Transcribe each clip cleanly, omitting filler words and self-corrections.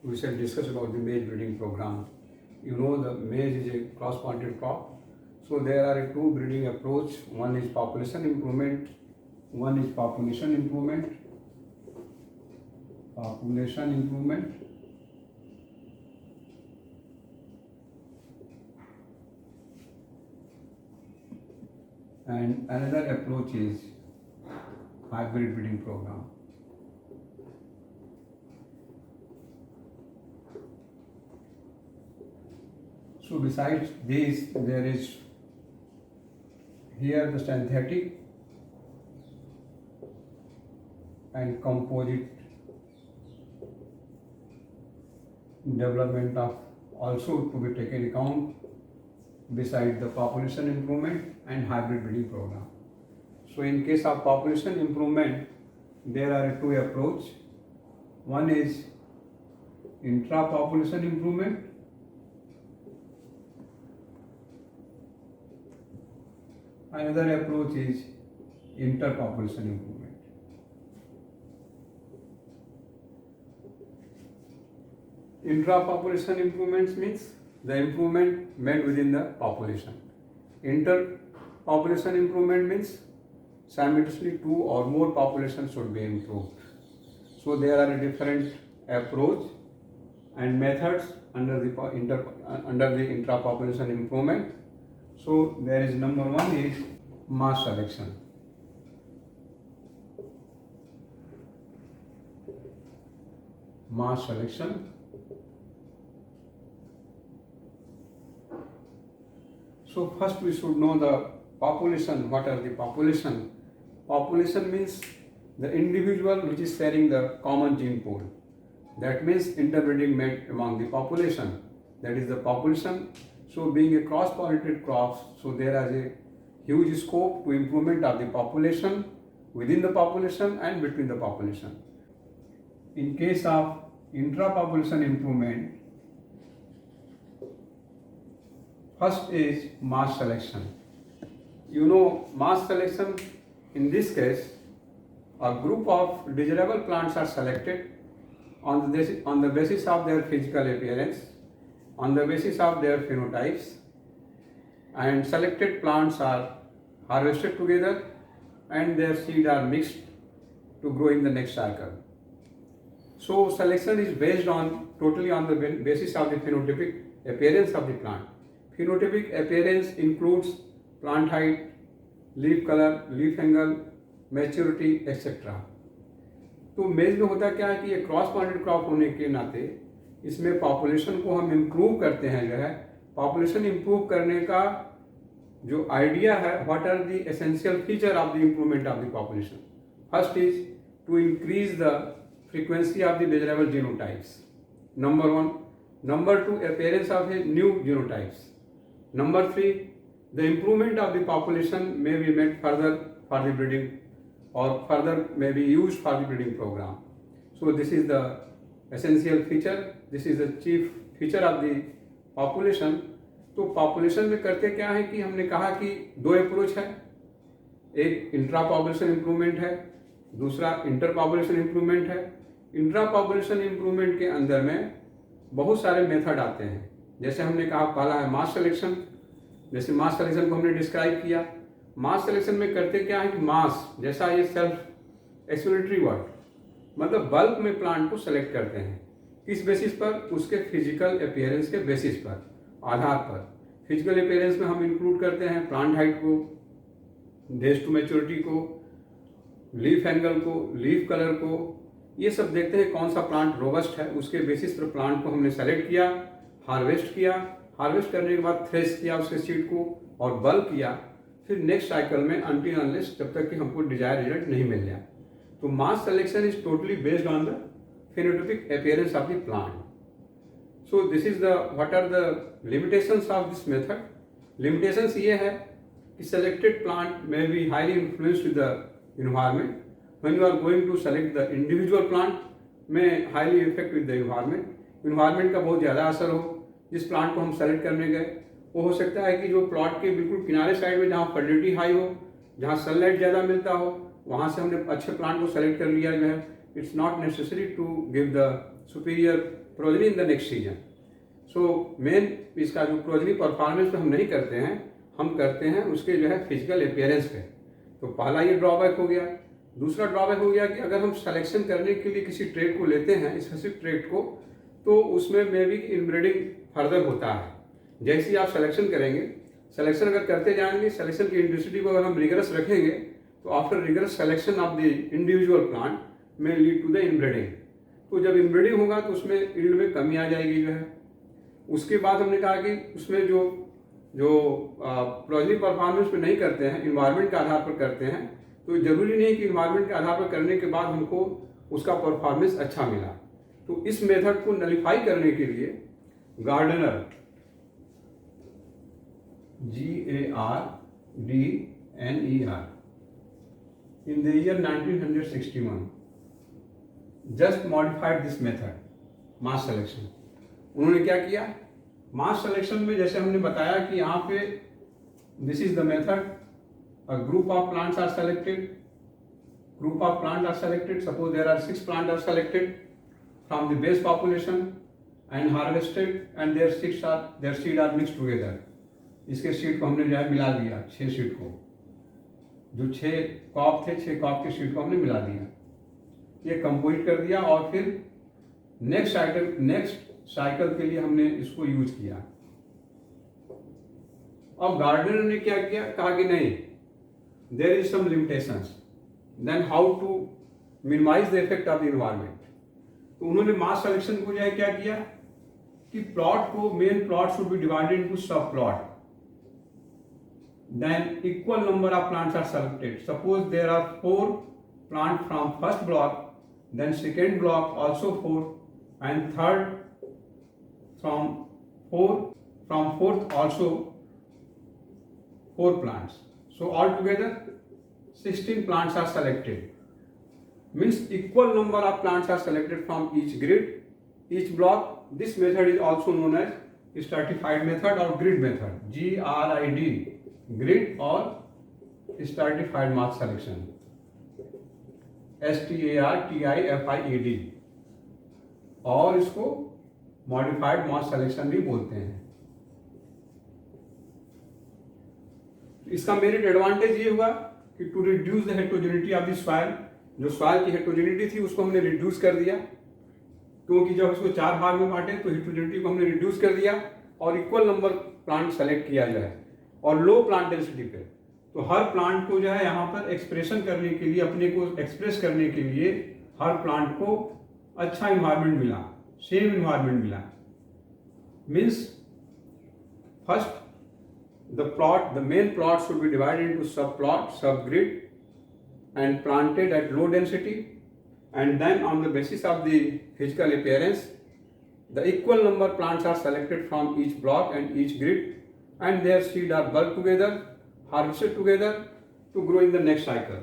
we shall discuss about the maize breeding program. You know the maize is a cross-planted crop. So there are two breeding approach. One is population improvement. One is population improvement. Population improvement. And another approach is hybrid breeding program. So besides this, there is here the synthetic and composite development of also to be taken account beside the population improvement and hybrid breeding program. So in case of population improvement, there are two approach. One is intra-population improvement. Another approach is interpopulation improvement. Intra-population improvements means the improvement made within the population. Interpopulation improvement means simultaneously two or more populations should be improved. So there are different approach and methods under the intra-population improvement. So there is number one is mass selection. Mass selection. So first we should know the population. What are the population? Population means the individual which is sharing the common gene pool. That means interbreeding made among the population. That is the population. So being a cross-pollinated crop, so there is a huge scope to improvement of the population, within the population and between the population. In case of intra-population improvement, first is mass selection. You know, mass selection, in this case, a group of desirable plants are selected on the basis of their physical appearance, on the basis of their phenotypes, and selected plants are harvested together and their seed are mixed to grow in the next cycle. So selection is based on totally on the basis of the phenotypic appearance of the plant. Phenotypic appearance includes plant height, leaf color, leaf angle, maturity, etc. तो मेज में होता क्या है कि ये cross planted crop होने के नाते इसमें पॉपुलेशन को हम इम्प्रूव करते हैं। जो है पॉपुलेशन इम्प्रूव करने का जो आइडिया है, what are the essential feature of the improvement of the population? First is to increase the frequency of the desirable genotypes. Number one. Number two, appearance of a new genotypes. Number three, the improvement of the population may be made further for the breeding or further may be used for the breeding program. So this is the essential feature. This is the chief feature of the population. तो population में करते क्या है कि हमने कहा कि दो अप्रोच है, एक इंट्रा पॉपुलेशन इम्प्रूवमेंट है, दूसरा इंटर पॉपुलेशन इम्प्रूवमेंट है। इंट्रा पॉपुलेशन इम्प्रूवमेंट के अंदर में बहुत सारे मेथड आते हैं। जैसे हमने कहा पहला है मास सिलेक्शन। जैसे मास सिलेक्शन को हमने डिस्क्राइब किया, मास सिलेक्शन में करते क्या है कि मास, जैसा ये सेल्फ एक्सप्लेनेटरी वर्ड, मतलब बल्क में प्लांट को सेलेक्ट करते हैं। किस बेसिस पर? उसके फिजिकल अपीयरेंस के बेसिस पर, आधार पर। फिजिकल अपीयरेंस में हम इंक्लूड करते हैं प्लांट हाइट को, डेज टू मैच्योरिटी को, लीफ एंगल को, लीफ कलर को, ये सब देखते हैं कौन सा प्लांट रोबस्ट है। उसके बेसिस पर प्लांट को हमने सेलेक्ट किया, हार्वेस्ट किया, हार्वेस्ट करने के बाद थ्रेश किया उसके सीड को और बल्क किया। फिर नेक्स्ट साइकिल में अनटिल अनलेस जब तक कि हमको डिजायर रिजल्ट नहीं मिल जाए। तो mass selection is totally based on the phenotypic appearance of the plant. So this is the what are the limitations of this method. Limitations ये है कि selected plant may be highly influenced with the environment. When you are going to select the individual plant, may highly affect with the environment. Environment का बहुत ज़्यादा असर हो। जिस plant को हम सेलेक्ट करने गए वो हो सकता है कि जो प्लॉट के बिल्कुल किनारे साइड में जहाँ फर्टिलिटी हाई हो, जहाँ सनलाइट ज़्यादा मिलता हो, वहाँ से हमने अच्छे प्लांट को सेलेक्ट कर लिया। जो है it's not necessary to give the superior progeny in the next season. So main इसका जो प्रोजनी परफॉर्मेंस पे हम नहीं करते हैं, हम करते हैं उसके जो है फिजिकल अपीयरेंस पे। तो पहला ये ड्रॉबैक हो गया। दूसरा ड्रॉबैक हो गया कि अगर हम सिलेक्शन करने के लिए किसी ट्रेड को लेते हैं, स्पेसिफिक ट्रेड को, तो उसमें मे भी इनब्रीडिंग फर्दर होता है। जैसे ही आप सिलेक्शन करेंगे, सिलेक्शन अगर करते जाएंगे, सिलेक्शन की इंटेंसिटी को अगर हम रिगरस रखेंगे, तो after rigorous selection of the individual plant में लीड टू द इनब्रीडिंग। तो जब इनब्रीडिंग होगा तो उसमें यील्ड में कमी आ जाएगी जो है। उसके बाद हमने कहा कि उसमें जो प्रोजनी परफॉर्मेंस पे नहीं करते हैं, इन्वायरमेंट के आधार पर करते हैं, तो जरूरी नहीं कि इन्वायरमेंट के आधार पर करने के बाद हमको उसका परफॉर्मेंस अच्छा मिला। तो इस मेथड को नलिफाई करने के लिए gardener GARDNER in the year 1961 just modified this method, mass selection। उन्होंने क्या किया, मास सिलेक्शन में जैसे हमने बताया कि यहाँ पे this is the method, a group of plants are selected, suppose there are 6 plant are selected from the base population and harvested and their seed are mixed together. इसके सीड को हमने जो है मिला दिया, 6 सीड को, जो 6 कॉप थे, 6 कॉप के सीड को हमने मिला दिया, ये कंपोजिट कर दिया और फिर नेक्स्ट साइकिल के लिए हमने इसको यूज किया। अब गार्डनर ने क्या किया, कहा कि नहीं, there is some limitations, then how to minimise the effect of the environment. तो उन्होंने मास सिलेक्शन को जो है क्या किया कि प्लॉट को, main plot should be divided into सब plot, then equal number of plants are selected. Suppose there are 4 plants from first block, then second block also 4, and third from fourth also 4 plants. So altogether 16 plants are selected. Means equal number of plants are selected from each grid, each block. This method is also known as stratified method or grid method, GRID, grid or stratified mass selection, STARTIFIED, और इसको modified mass selection भी बोलते हैं। इसका merit advantage ये हुआ कि to reduce the heterogeneity of the soil, जो सॉइल की हेटेरोजेनिटी थी उसको हमने रिड्यूस कर दिया, क्योंकि जब उसको 4 भाग में बांटे तो हेटेरोजेनिटी को हमने रिड्यूस कर दिया और इक्वल नंबर प्लांट सेलेक्ट किया जाए और लो प्लांट डेंसिटी पे। तो हर प्लांट को जो है यहाँ पर एक्सप्रेशन करने के लिए, अपने को एक्सप्रेस करने के लिए हर प्लांट को अच्छा इन्वायरमेंट मिला, सेम इन्वायरमेंट मिला। Means first the main plot should be divided into subplot, subgrid and planted at low density, and then on the basis of the physical appearance the equal number plants are selected from each block and each grid, and their seed are bulked together, harvested together to grow in the next cycle.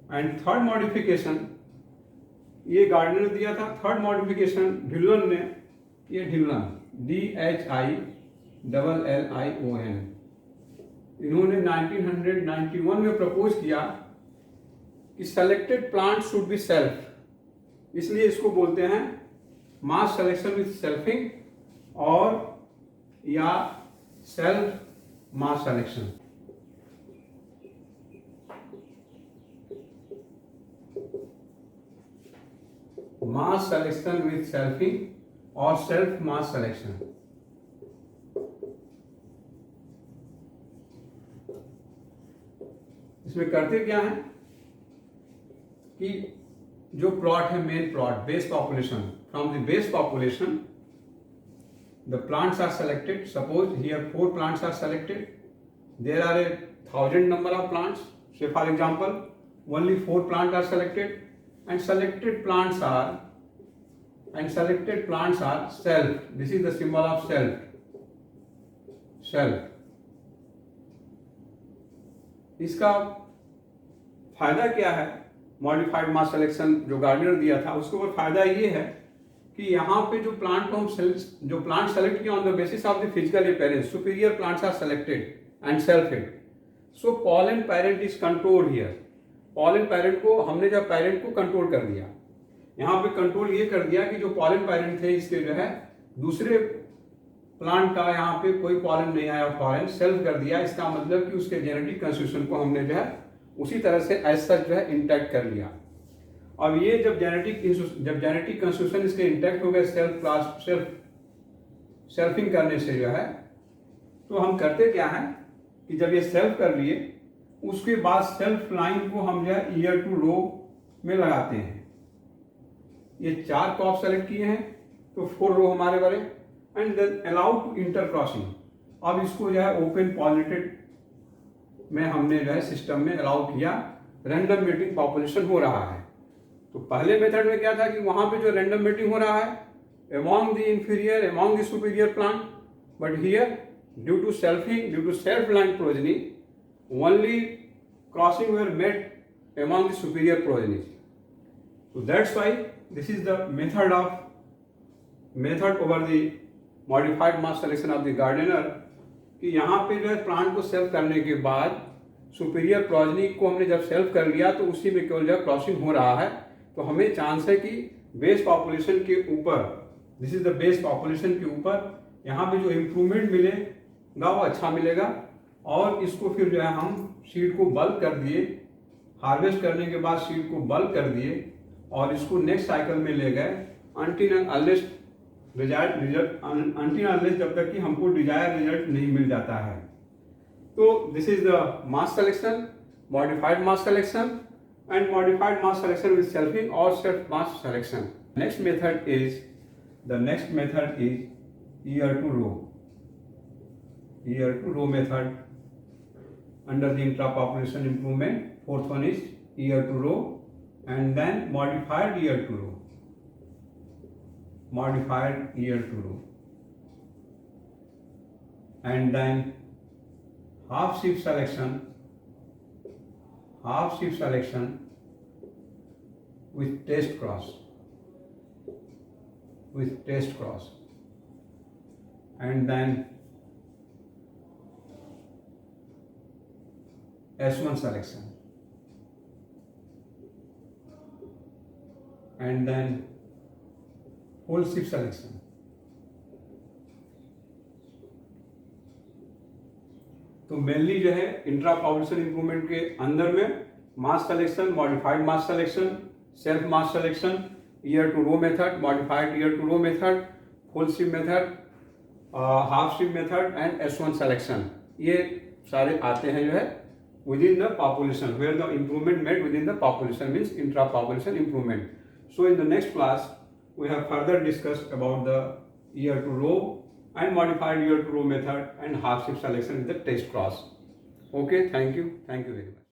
And third modification ये gardener ने दिया था। Third modification Dhillon ने, ये Dhillon DHILLION, इन्होंने 1991 में propose किया कि selected plant should be self, इसलिए इसको बोलते हैं मास सिलेक्शन विथ सेल्फिंग और या self mass selection. Mass selection with selfing और सेल्फ मास सिलेक्शन। इसमें करते क्या है कि जो प्लॉट है, main plot, base population, from the base population the plants are selected. Suppose here 4 plants are selected, there are 1000 number of plants, say for example only 4 plants are selected, and selected plants are self. This is the symbol of self. इसका फायदा क्या है, modified mass selection जो gardener दिया था उसके ऊपर फायदा ये है कि यहाँ पे जो प्लांट को हम जो प्लांट सेलेक्ट किया on the basis of the physical appearance, superior plants are selected and selfed, so pollen parent is controlled here. Pollen parent को हमने जब पेरेंट को कंट्रोल कर दिया, यहाँ पे कंट्रोल ये कर दिया कि जो पॉलन पेरेंट थे इसके जो है दूसरे प्लांट का यहाँ पे कोई पॉलन नहीं आया, पॉलन सेल्फ कर दिया। इसका मतलब कि उसके जेनेटिक कंस्टिट्यूशन को हमने जो है उसी तरह से एज सच जो है इंटैक्ट कर लिया। अब ये जब जेनेटिक कंस्टिट्यूशन इसके इंटैक्ट हो गए सेल्फिंग करने से जो है, तो हम करते क्या है कि जब ये सेल्फ कर लिए उसके बाद सेल्फ लाइन को हम जो है ईयर टू रो में लगाते हैं। ये 4 क्रॉप सेलेक्ट किए हैं तो 4 रो हमारे बने एंड देन अलाउड टू इंटरक्रॉसिंग। अब इसको जो है ओपन पॉलिनेटेड में हमने जो है सिस्टम में अलाउ किया, रैंडम मेटिंग पॉपुलेशन हो रहा है। तो पहले मेथड में क्या था कि वहां पे जो रैंडम मेटिंग हो रहा है among the inferior, among the superior plant, but here due to self-line progeny, only crossing were made among the superior progeny. So that's why this is the method over the modified mass selection of the gardener, कि यहाँ पे जो है plant को self करने के बाद superior progeny को हमने जब सेल्फ कर लिया तो उसी में केवल जो है क्रॉसिंग हो रहा है। तो हमें चांस है कि बेस पॉपुलेशन के ऊपर, this is the base population के ऊपर यहाँ पे जो इम्प्रूवमेंट मिलेगा वो अच्छा मिलेगा। और इसको फिर जो है हम सीड को बल्क कर दिए, हार्वेस्ट करने के बाद सीड को बल्क कर दिए और इसको नेक्स्ट साइकिल में ले गए अनटिल अनलेस जब तक कि हमको डिजायर रिजल्ट नहीं मिल जाता है। तो this is the mass selection, modified mass selection and modified mass selection with selfing or self mass selection. The next method is ear to row method under the intrapopulation improvement. Fourth one is ear to row and then modified ear to row and then half shift selection with test cross and then S1 selection and then whole shift selection. तो mainly जो है intra population improvement के अंदर में mass selection, modified mass selection, self mass selection, ear to row method, modified ear to row method, full shift method, half shift method and S1 selection, ये सारे आते हैं जो है within the population where the improvement made within the population means intra population improvement. So in the next class we have further discussed about the ear to row and modified ear to row method and half shift selection with the test cross. Okay, thank you very much.